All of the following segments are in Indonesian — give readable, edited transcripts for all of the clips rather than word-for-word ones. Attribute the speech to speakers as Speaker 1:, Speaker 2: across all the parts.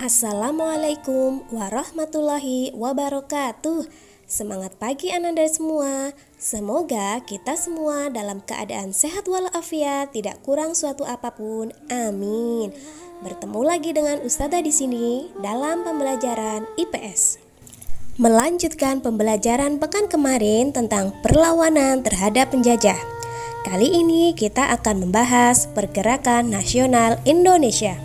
Speaker 1: Assalamualaikum warahmatullahi wabarakatuh. Semangat pagi Ananda semua. Semoga kita semua dalam keadaan sehat walafiat, tidak kurang suatu apapun. Amin. Bertemu lagi dengan Ustazah di sini dalam pembelajaran IPS. Melanjutkan pembelajaran pekan kemarin tentang perlawanan terhadap penjajah. Kali ini kita akan membahas pergerakan nasional Indonesia.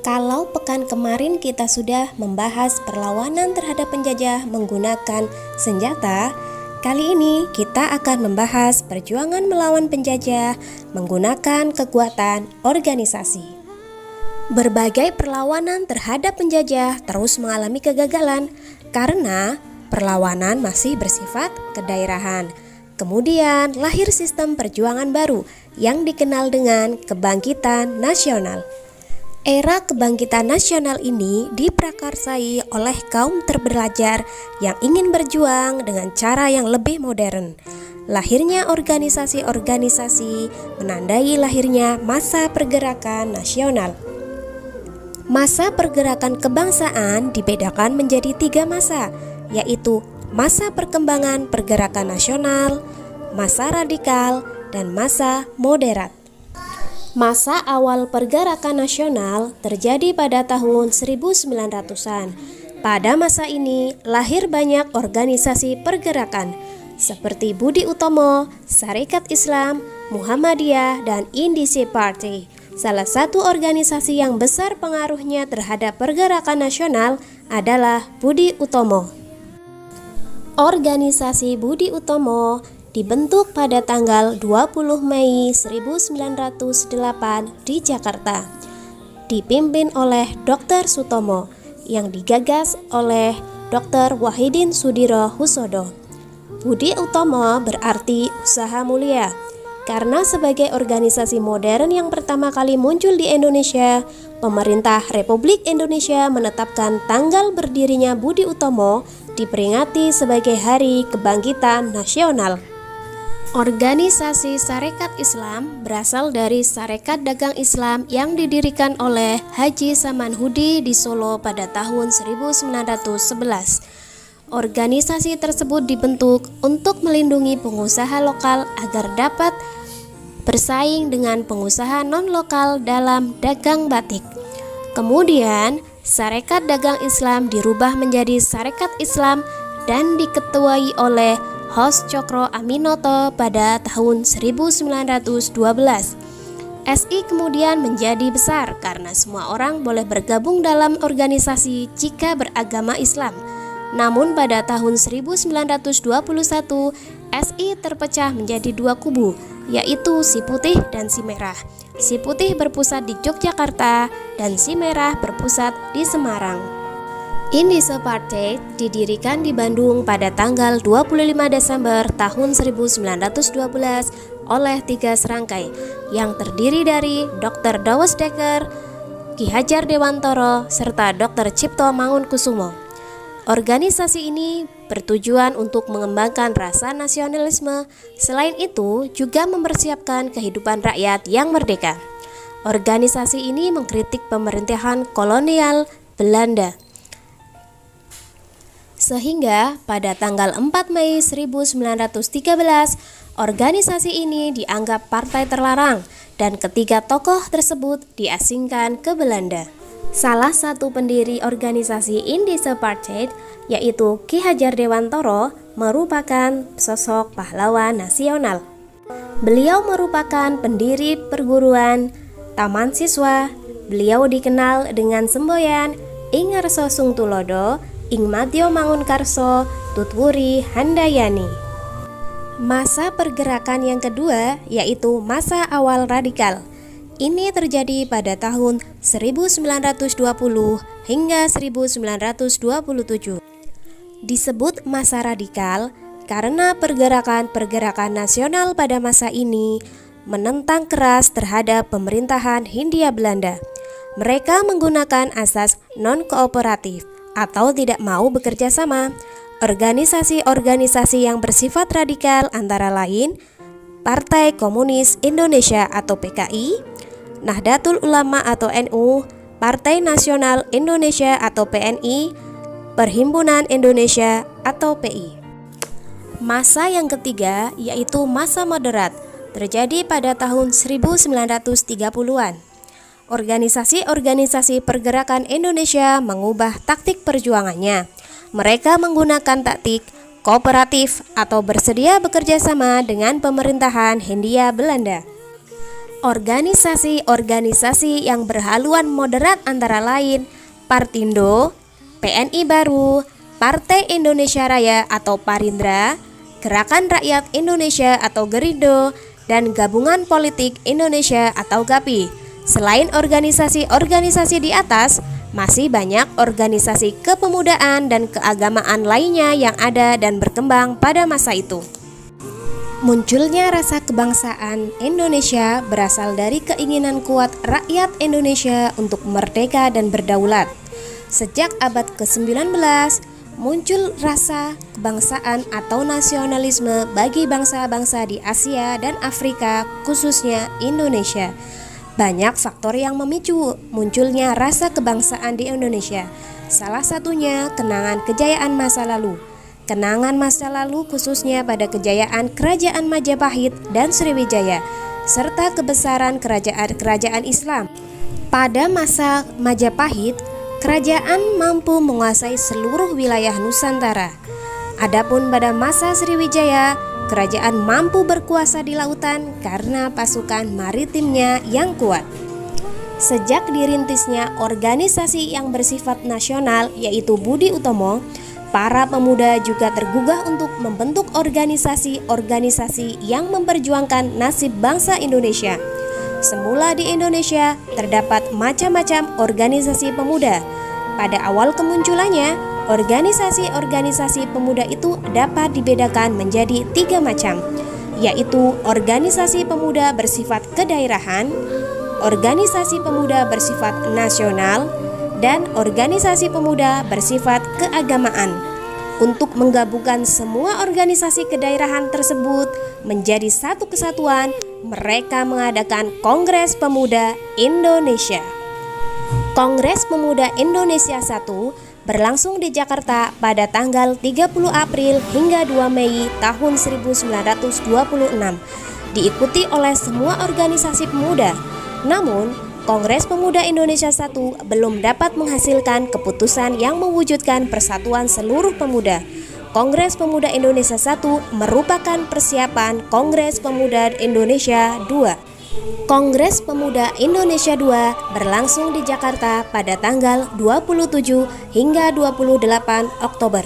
Speaker 1: Kalau pekan kemarin kita sudah membahas perlawanan terhadap penjajah menggunakan senjata, kali ini kita akan membahas perjuangan melawan penjajah menggunakan kekuatan organisasi. Berbagai perlawanan terhadap penjajah terus mengalami kegagalan karena perlawanan masih bersifat kedaerahan. Kemudian lahir sistem perjuangan baru yang dikenal dengan kebangkitan nasional. Era kebangkitan nasional ini diprakarsai oleh kaum terbelajar yang ingin berjuang dengan cara yang lebih modern. Lahirnya organisasi-organisasi menandai lahirnya masa pergerakan nasional. Masa pergerakan kebangsaan dibedakan menjadi 3 masa, yaitu masa perkembangan pergerakan nasional, masa radikal, dan masa moderat. Masa awal pergerakan nasional terjadi pada tahun 1900-an. Pada masa ini lahir banyak organisasi pergerakan seperti Budi Utomo, Sarekat Islam, Muhammadiyah, dan Indisi Party. Salah satu organisasi yang besar pengaruhnya terhadap pergerakan nasional adalah Budi Utomo. Organisasi Budi Utomo dibentuk pada tanggal 20 Mei 1908 di Jakarta, dipimpin oleh Dr. Sutomo yang digagas oleh Dr. Wahidin Sudirohusodo. Budi Utomo berarti usaha mulia, karena sebagai organisasi modern yang pertama kali muncul di Indonesia, pemerintah Republik Indonesia menetapkan tanggal berdirinya Budi Utomo diperingati sebagai Hari Kebangkitan Nasional. Organisasi Sarekat Islam berasal dari Sarekat Dagang Islam yang didirikan oleh Haji Samanhudi di Solo pada tahun 1911. Organisasi tersebut dibentuk untuk melindungi pengusaha lokal agar dapat bersaing dengan pengusaha non-lokal dalam dagang batik. Kemudian, Sarekat Dagang Islam dirubah menjadi Sarekat Islam dan diketuai oleh Hos Cokro Aminoto pada tahun 1912. SI kemudian menjadi besar karena semua orang boleh bergabung dalam organisasi jika beragama Islam. Namun pada tahun 1921, SI terpecah menjadi 2 kubu, yaitu si putih dan si merah. Si putih berpusat di Yogyakarta dan si merah berpusat di Semarang. Indisi Party didirikan di Bandung pada tanggal 25 Desember tahun 1912 oleh 3 serangkai yang terdiri dari Dr. Dawes Dekker, Ki Hajar Dewantoro, serta Dr. Cipto Mangunkusumo. Organisasi ini bertujuan untuk mengembangkan rasa nasionalisme, selain itu juga mempersiapkan kehidupan rakyat yang merdeka. Organisasi ini mengkritik pemerintahan kolonial Belanda. Sehingga pada tanggal 4 Mei 1913, organisasi ini dianggap partai terlarang dan ketiga tokoh tersebut diasingkan ke Belanda. Salah satu pendiri organisasi Indisi Party, yaitu Ki Hajar Dewantoro, merupakan sosok pahlawan nasional. Beliau merupakan pendiri perguruan Taman Siswa. Beliau dikenal dengan semboyan Ing Ngarso Sung Tulodo, Ing Madyo Mangunkarso, Tutwuri Handayani. Masa pergerakan yang kedua yaitu masa awal radikal. Ini terjadi pada tahun 1920 hingga 1927. Disebut masa radikal karena pergerakan-pergerakan nasional pada masa ini menentang keras terhadap pemerintahan Hindia Belanda. Mereka menggunakan asas non-kooperatif atau tidak mau bekerja sama. Organisasi-organisasi yang bersifat radikal antara lain Partai Komunis Indonesia atau PKI, Nahdlatul Ulama atau NU, Partai Nasional Indonesia atau PNI, Perhimpunan Indonesia atau PI. Masa yang ketiga yaitu masa moderat, terjadi pada tahun 1930-an. Organisasi-organisasi pergerakan Indonesia mengubah taktik perjuangannya. Mereka menggunakan taktik kooperatif atau bersedia bekerja sama dengan pemerintahan Hindia Belanda. Organisasi-organisasi yang berhaluan moderat antara lain Partindo, PNI Baru, Partai Indonesia Raya atau Parindra, Gerakan Rakyat Indonesia atau Gerindo, dan Gabungan Politik Indonesia atau GAPI. Selain organisasi-organisasi di atas, masih banyak organisasi kepemudaan dan keagamaan lainnya yang ada dan berkembang pada masa itu. Munculnya rasa kebangsaan Indonesia berasal dari keinginan kuat rakyat Indonesia untuk merdeka dan berdaulat. Sejak abad ke-19, muncul rasa kebangsaan atau nasionalisme bagi bangsa-bangsa di Asia dan Afrika, khususnya Indonesia. Banyak faktor yang memicu munculnya rasa kebangsaan di Indonesia. Salah satunya kenangan kejayaan masa lalu. Kenangan masa lalu khususnya pada kejayaan Kerajaan Majapahit dan Sriwijaya, serta kebesaran kerajaan-kerajaan Islam. Pada masa Majapahit, kerajaan mampu menguasai seluruh wilayah Nusantara. Adapun pada masa Sriwijaya, kerajaan mampu berkuasa di lautan karena pasukan maritimnya yang kuat. Sejak dirintisnya organisasi yang bersifat nasional yaitu Budi Utomo, para pemuda juga tergugah untuk membentuk organisasi-organisasi yang memperjuangkan nasib bangsa Indonesia. Semula di Indonesia terdapat macam-macam organisasi pemuda. Pada awal kemunculannya, organisasi-organisasi pemuda itu dapat dibedakan menjadi 3 macam, yaitu organisasi pemuda bersifat kedaerahan, organisasi pemuda bersifat nasional, dan organisasi pemuda bersifat keagamaan. Untuk menggabungkan semua organisasi kedaerahan tersebut menjadi satu kesatuan, mereka mengadakan Kongres Pemuda Indonesia. Kongres Pemuda Indonesia I berlangsung di Jakarta pada tanggal 30 April hingga 2 Mei tahun 1926, diikuti oleh semua organisasi pemuda. Namun, Kongres Pemuda Indonesia I belum dapat menghasilkan keputusan yang mewujudkan persatuan seluruh pemuda. Kongres Pemuda Indonesia I merupakan persiapan Kongres Pemuda Indonesia II. Kongres Pemuda Indonesia II berlangsung di Jakarta pada tanggal 27 hingga 28 Oktober.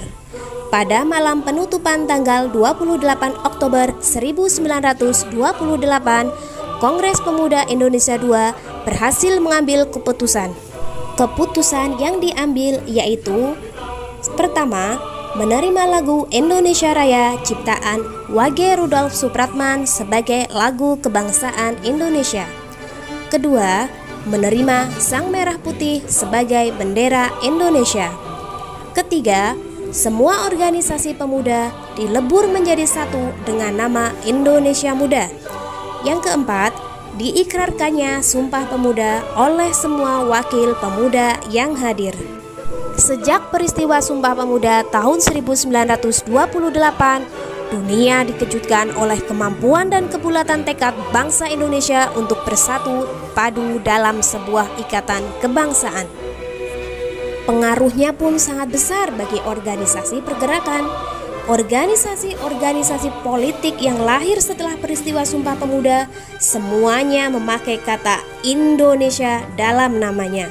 Speaker 1: Pada malam penutupan tanggal 28 Oktober 1928, Kongres Pemuda Indonesia II berhasil mengambil keputusan. Keputusan yang diambil yaitu: pertama, menerima lagu Indonesia Raya ciptaan W.G. Rudolf Supratman sebagai lagu kebangsaan Indonesia. Kedua, menerima Sang Merah Putih sebagai bendera Indonesia. Ketiga, semua organisasi pemuda dilebur menjadi satu dengan nama Indonesia Muda. Yang keempat, diikrarkannya Sumpah Pemuda oleh semua wakil pemuda yang hadir. Sejak peristiwa Sumpah Pemuda tahun 1928, dunia dikejutkan oleh kemampuan dan kebulatan tekad bangsa Indonesia untuk bersatu padu dalam sebuah ikatan kebangsaan. Pengaruhnya pun sangat besar bagi organisasi pergerakan. Organisasi-organisasi politik yang lahir setelah peristiwa Sumpah Pemuda semuanya memakai kata Indonesia dalam namanya.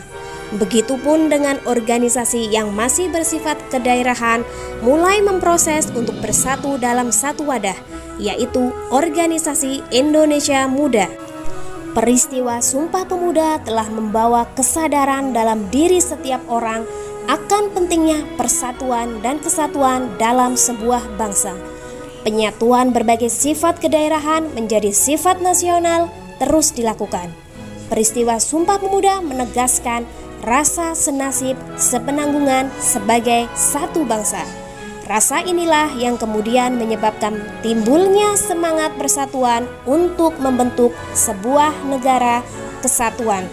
Speaker 1: Begitupun dengan organisasi yang masih bersifat kedaerahan mulai memproses untuk bersatu dalam satu wadah, yaitu Organisasi Indonesia Muda. Peristiwa Sumpah Pemuda telah membawa kesadaran dalam diri setiap orang akan pentingnya persatuan dan kesatuan dalam sebuah bangsa. Penyatuan berbagai sifat kedaerahan menjadi sifat nasional terus dilakukan. Peristiwa Sumpah Pemuda menegaskan rasa senasib sepenanggungan sebagai satu bangsa. Rasa inilah yang kemudian menyebabkan timbulnya semangat persatuan untuk membentuk sebuah negara kesatuan.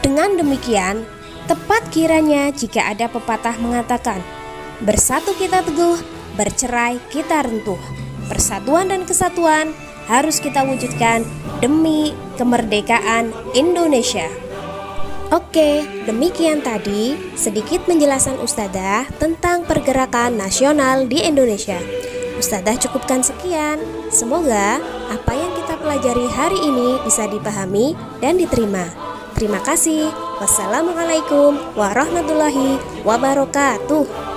Speaker 1: Dengan demikian, tepat kiranya jika ada pepatah mengatakan, bersatu kita teguh, bercerai kita runtuh. Persatuan dan kesatuan harus kita wujudkan demi kemerdekaan Indonesia. Oke, demikian tadi sedikit penjelasan Ustadzah tentang pergerakan nasional di Indonesia. Ustadzah cukupkan sekian. Semoga apa yang kita pelajari hari ini bisa dipahami dan diterima. Terima kasih. Wassalamualaikum warahmatullahi wabarakatuh.